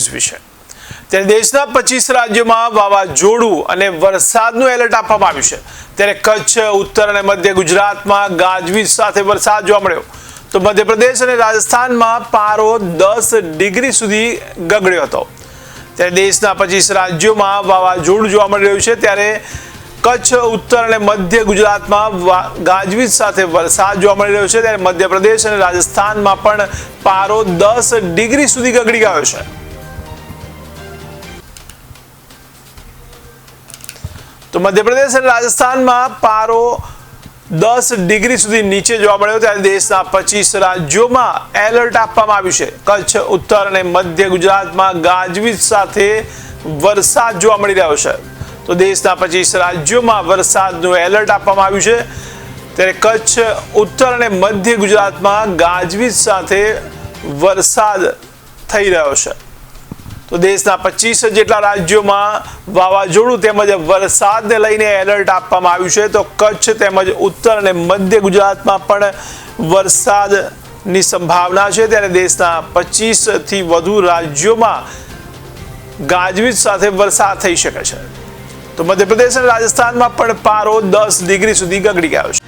ઉજવી છે। ત્યારે દેશના 25 રાજ્યોમાં વાવાઝોડું અને વરસાદનું એલર્ટ આપવામાં આવ્યું છે। ત્યારે કચ્છ, ઉત્તર અને મધ્ય ગુજરાતમાં ગાજવીજ સાથે વરસાદ જોવા મળ્યો તો મધ્યપ્રદેશ અને રાજસ્થાનમાં પારો 10 ડિગ્રી સુધી ગગડ્યો હતો। ત્યારે દેશના 25 રાજ્યોમાં વાવાઝોડું જોવા મળી રહ્યું છે। ત્યારે કચ્છ, ઉત્તર અને મધ્ય ગુજરાતમાં ગાજવીજ સાથે વરસાદ જોવા મળી રહ્યો છે। ત્યારે મધ્યપ્રદેશ અને રાજસ્થાનમાં પણ પારો 10 ડિગ્રી સુધી ગગડી ગયો છે। તો મધ્યપ્રદેશ અને રાજસ્થાનમાં પારો 10 ડિગ્રી સુધી નીચે જોવા મળ્યો। ત્યારે દેશના 25 રાજ્યોમાં એલર્ટ આપવામાં આવ્યું છે। કચ્છ, ઉત્તર અને મધ્ય ગુજરાતમાં ગાજવીજ સાથે વરસાદ જોવા મળી રહ્યો છે। તો દેશના 25 રાજ્યોમાં વરસાદનું એલર્ટ આપવામાં આવ્યું છે। ત્યારે કચ્છ, ઉત્તર અને મધ્ય ગુજરાતમાં ગાજવીજ સાથે વરસાદ થઈ રહ્યો છે। તો દેશના 25 જેટલા રાજ્યોમાં વાવાઝોડું તેમજ વરસાદને લઈને એલર્ટ આપવામાં આવ્યું છે। તો કચ્છ તેમજ ઉત્તર અને મધ્ય ગુજરાતમાં પણ વરસાદની સંભાવના છે। ત્યારે દેશના 25થી વધુ રાજ્યોમાં ગાજવીજ સાથે વરસાદ થઈ શકે છે। તો મધ્યપ્રદેશ અને રાજસ્થાનમાં પણ પારો 10 ડિગ્રી સુધી ગગડી ગયો છે।